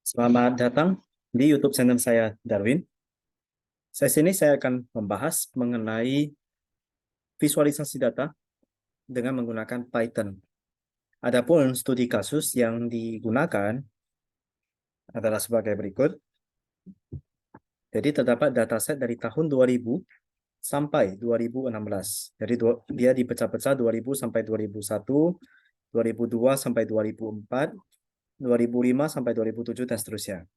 Selamat datang di YouTube channel saya, Darwin. Sesi ini saya akan membahas mengenai visualisasi data dengan menggunakan Python. Adapun studi kasus yang digunakan adalah sebagai berikut. Jadi terdapat dataset dari tahun 2000 sampai 2016. Jadi dia dipecah-pecah 2000 sampai 2001, 2002 sampai 2004, 2005 sampai 2007 dan seterusnya.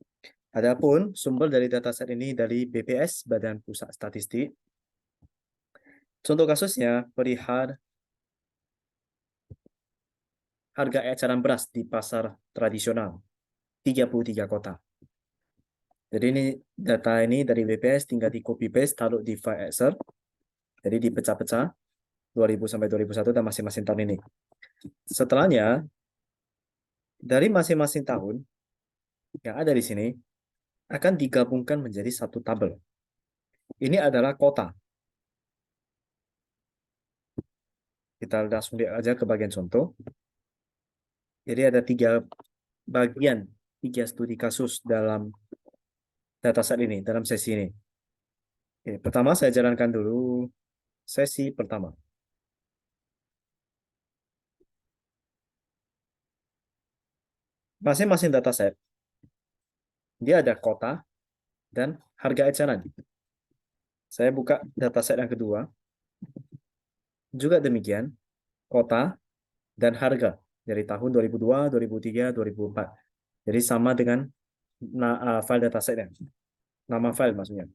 Adapun sumber dari dataset ini dari BPS, Badan Pusat Statistik. Contoh kasusnya perihal harga eceran beras di pasar tradisional 33 kota. Jadi ini data ini dari BPS tinggal di copy paste taruh di file Excel. Jadi dipecah-pecah 2000 sampai 2001 dan masing-masing tahun ini. Setelahnya dari masing-masing tahun yang ada di sini akan digabungkan menjadi satu tabel. Ini adalah kota. Kita langsung lihat aja ke bagian contoh. Jadi ada tiga bagian, tiga studi kasus dalam dataset ini, dalam sesi ini. Oke, pertama saya jalankan dulu sesi pertama. Masing-masing dataset, dia ada kota dan harga eceran. Saya buka dataset yang kedua, juga demikian, kota dan harga dari tahun 2002, 2003, 2004. Jadi sama dengan file datasetnya, nama file maksudnya.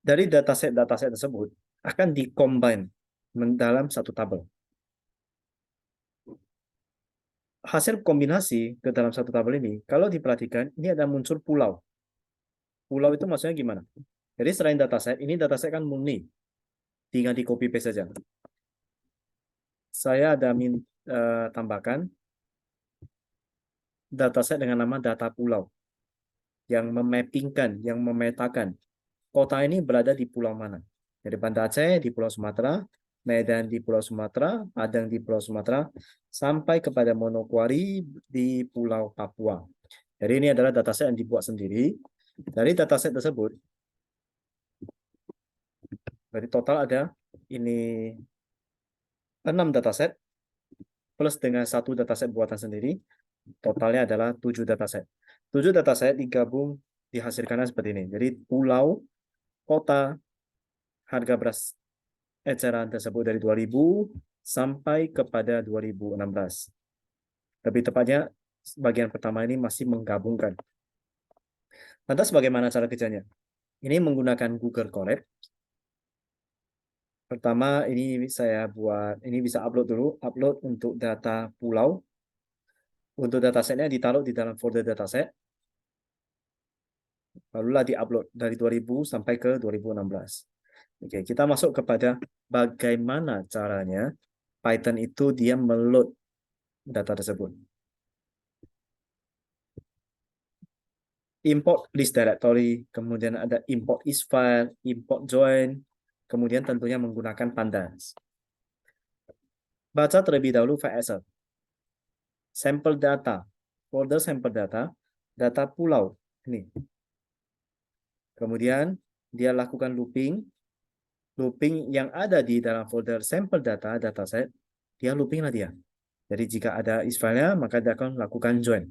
Dari dataset-dataset tersebut akan dikombine dalam satu tabel. Hasil kombinasi ke dalam satu tabel ini, kalau diperhatikan, ini ada muncul pulau. Pulau itu maksudnya gimana? Jadi selain dataset, ini dataset kan murni. Tinggal di copy paste saja. Saya ada tambahkan dataset dengan nama data pulau yang memappingkan, yang memetakan kota ini berada di pulau mana. Jadi Banda Aceh di Pulau Sumatera, Medan di Pulau Sumatera, Padang di Pulau Sumatera, sampai kepada Manokwari di Pulau Papua. Jadi ini adalah dataset yang dibuat sendiri. Dari dataset tersebut, berarti total ada ini 6 dataset plus dengan satu dataset buatan sendiri, totalnya adalah 7 dataset. 7 dataset digabung dihasilkannya seperti ini. Jadi pulau, kota, harga beras eceran tersebut dari 2000 sampai kepada 2016. Lebih tepatnya, bagian pertama ini masih menggabungkan. Lantas bagaimana cara kerjanya? Ini menggunakan Google Colab. Pertama ini saya buat, ini bisa upload dulu, upload untuk data pulau. Untuk datasetnya ditaruh di dalam folder dataset. Barulah diupload dari 2000 sampai ke 2016. Oke, kita masuk kepada bagaimana caranya Python itu dia meload data tersebut. Import list directory, kemudian ada import isfile, import join, kemudian tentunya menggunakan pandas. Baca terlebih dahulu file Excel. Sampel data, folder sampel data, data pulau. Ini. Kemudian dia lakukan looping. Looping yang ada di dalam folder sampel data, dataset, dia looping lah dia. Jadi jika ada isfile-nya, maka dia akan lakukan join.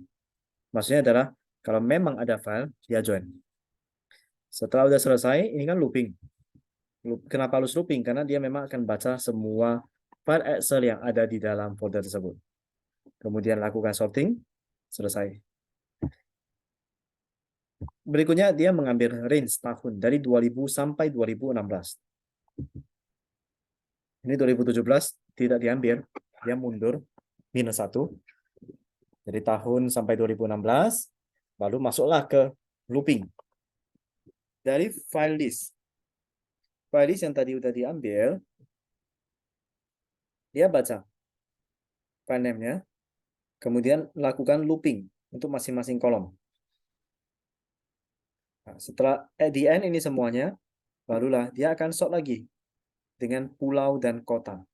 Maksudnya adalah kalau memang ada file, dia join. Setelah udah selesai, ini kan looping. Kenapa harus looping? Karena dia memang akan baca semua file Excel yang ada di dalam folder tersebut. Kemudian lakukan sorting, selesai. Berikutnya dia mengambil range tahun dari 2000 sampai 2016. Ini 2017 tidak diambil, dia mundur -1. Dari tahun sampai 2016, baru masuklah ke looping. Dari file list yang tadi udah diambil, dia baca file name-nya, kemudian lakukan looping untuk masing-masing kolom. Nah, setelah at the end ini semuanya, barulah dia akan sort lagi dengan pulau dan kota.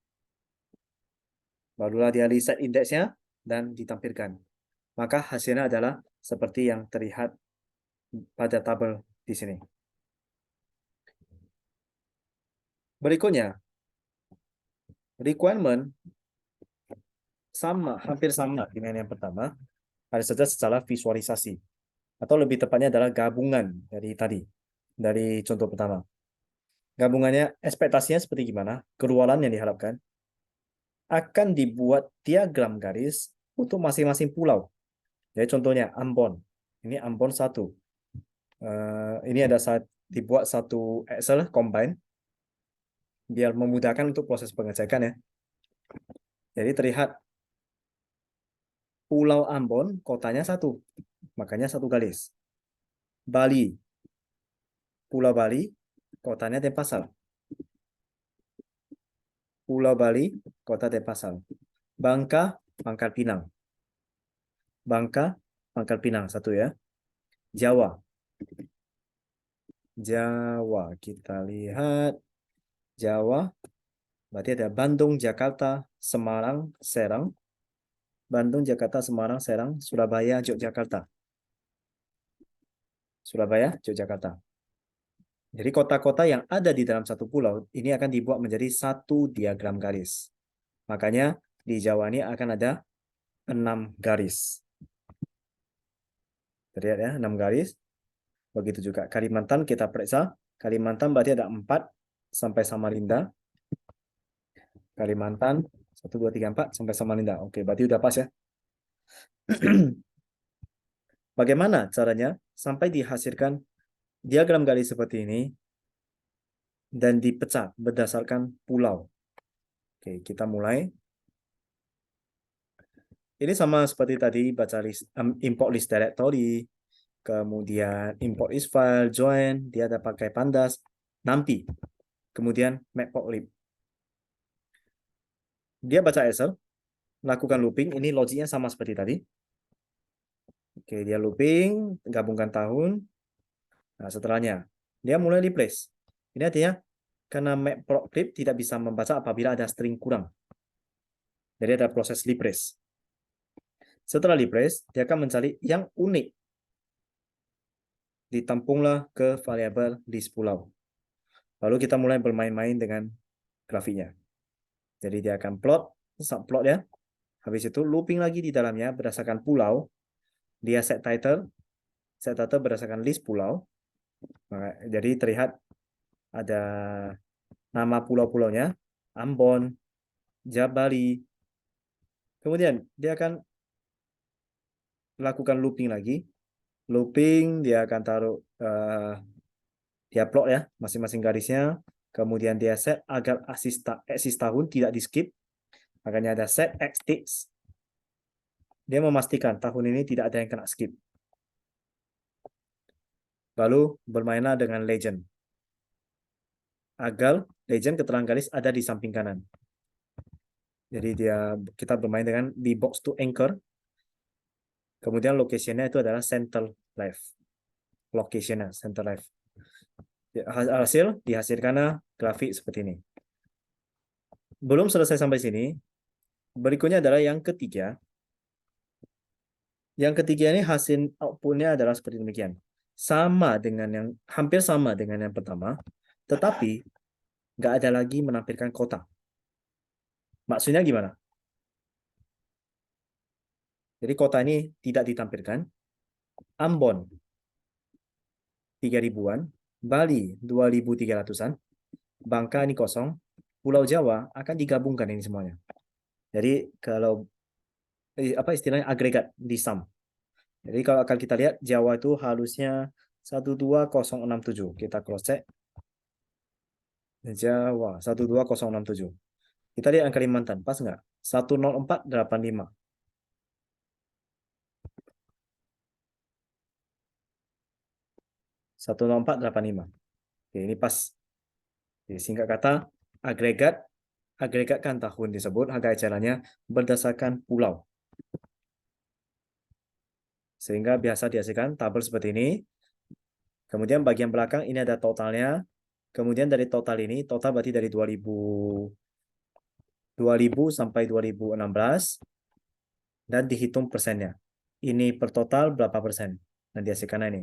Barulah dia reset indeksnya dan ditampilkan. maka hasilnya adalah seperti yang terlihat pada tabel di sini. Berikutnya, requirement hampir sama dengan yang pertama, hanya saja secara visualisasi. Atau lebih tepatnya adalah gabungan dari contoh pertama. Gabungannya, ekspektasinya seperti gimana, keluaran yang diharapkan, akan dibuat diagram garis untuk masing-masing pulau. Jadi contohnya Ambon. Ini Ambon 1. Ini ada dibuat satu Excel combine biar memudahkan untuk proses pengecekan ya. Jadi terlihat Pulau Ambon kotanya 1, makanya 1 garis. Bali, Pulau Bali kotanya Denpasar. Pulau Bali kota Denpasar. Bangka, Pangkal Pinang. Bangka, Pangkal Pinang 1 ya. Jawa. Jawa kita lihat Jawa berarti ada Bandung, Jakarta, Semarang, Serang. Bandung, Jakarta, Semarang, Serang, Surabaya, Yogyakarta. Surabaya, Yogyakarta. Jadi kota-kota yang ada di dalam satu pulau ini akan dibuat menjadi satu diagram garis. Makanya di Jawa ini akan ada 6 garis. Terlihat ya, 6 garis. Begitu juga Kalimantan kita periksa. Kalimantan berarti ada 4 sampai Samarinda. Kalimantan 1, 2, 3, 4 sampai Samarinda. Oke, berarti udah pas ya. Bagaimana caranya sampai dihasilkan diagram garis seperti ini dan dipecah berdasarkan pulau. Oke, kita mulai. Ini sama seperti tadi baca import list directory, kemudian import is file, join, dia ada pakai pandas, nampi, kemudian matplotlib. Dia baca Excel, lakukan looping, ini logiknya sama seperti tadi. Oke, dia looping, gabungkan tahun. Nah, setelahnya, dia mulai replace. Ini artinya, karena matplotlib tidak bisa membaca apabila ada string kurang. Jadi ada proses replace. Setelah replace, dia akan mencari yang unik. Ditampunglah ke variabel list pulau. Lalu kita mulai bermain-main dengan grafiknya. Jadi dia akan plot, subplot ya. Habis itu looping lagi di dalamnya berdasarkan pulau. Dia set title berdasarkan list pulau. Jadi terlihat ada nama pulau-pulaunya, Ambon, Jabari. Kemudian dia akan lakukan looping lagi. Looping dia akan taruh dia plot ya masing-masing garisnya. Kemudian dia set agar aksis tahun tidak di skip. Makanya ada set X dia memastikan tahun ini tidak ada yang kena skip. Lalu bermainlah dengan legend. Agar legend keterangan garis ada di samping kanan. Jadi kita bermain dengan di box to anchor. Kemudian location-nya itu adalah center left. Location-nya center left. Hasil dihasilkan grafik seperti ini. Belum selesai sampai sini. Berikutnya adalah yang ketiga. Yang ketiga ini hasil output-nya adalah seperti demikian. Hampir sama dengan yang pertama, tetapi nggak ada lagi menampilkan kota. Maksudnya gimana? Jadi kota ini tidak ditampilkan. Ambon 3.000-an, Bali 2.300-an, Bangka ini kosong, Pulau Jawa akan digabungkan ini semuanya. Jadi kalau apa istilahnya agregat di sum. Jadi kalau akan kita lihat Jawa itu harusnya 12067. Kita cross check. Jawa 12067. Kita lihat angka Kalimantan, pas nggak? 10485. 10485. Oke, ini pas. Jadi, singkat kata, agregatkan tahun disebut harga ecerannya berdasarkan pulau. Sehingga biasa dihasilkan tabel seperti ini. Kemudian bagian belakang ini ada totalnya. Kemudian dari total ini, total berarti dari 2000 sampai 2016 dan dihitung persennya. ini per total berapa persen yang dihasilkan ini.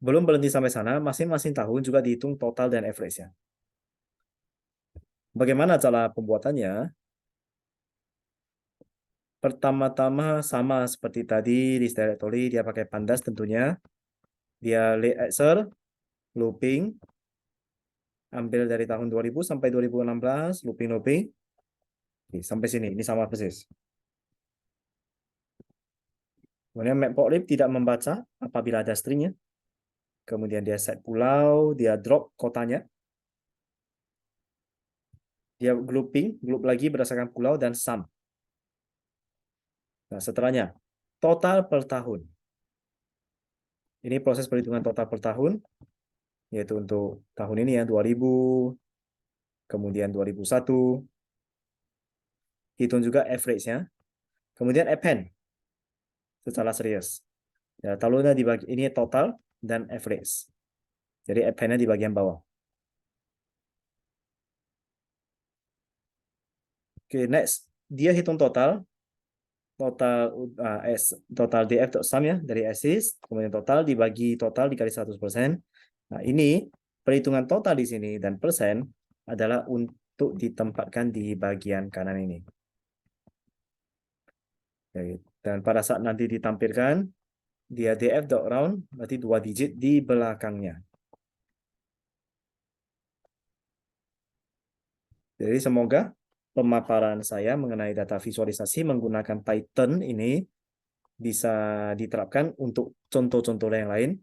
Belum berhenti sampai sana, masing-masing tahun juga dihitung total dan average-nya. Bagaimana cara pembuatannya? Pertama-tama sama seperti tadi di directory, dia pakai pandas tentunya. Dia lay Excel, looping, ambil dari tahun 2000 sampai 2016, looping. Oke, sampai sini, ini sama persis. Kemudian Matplotlib tidak membaca apabila ada stringnya. Kemudian dia set pulau, dia drop kotanya. Dia group lagi berdasarkan pulau dan sum. Nah, setelahnya, total per tahun. Ini proses perhitungan total per tahun, yaitu untuk tahun ini ya, 2000, kemudian 2001. Hitung juga average-nya. Kemudian append secara serius. Ya, talunya dibagi, ini total dan average. Jadi append-nya di bagian bawah. Oke, next. Dia hitung total total df.sum ya dari assist, kemudian total dibagi total dikali 100%. Nah, ini perhitungan total di sini dan persen adalah untuk ditempatkan di bagian kanan ini. Dan pada saat nanti ditampilkan dia df.round berarti 2 digit di belakangnya. Jadi semoga pemaparan saya mengenai data visualisasi menggunakan Python ini bisa diterapkan untuk contoh-contoh yang lain.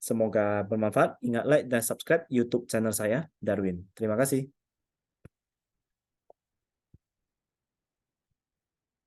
Semoga bermanfaat. Ingat like dan subscribe YouTube channel saya, Darwin. Terima kasih.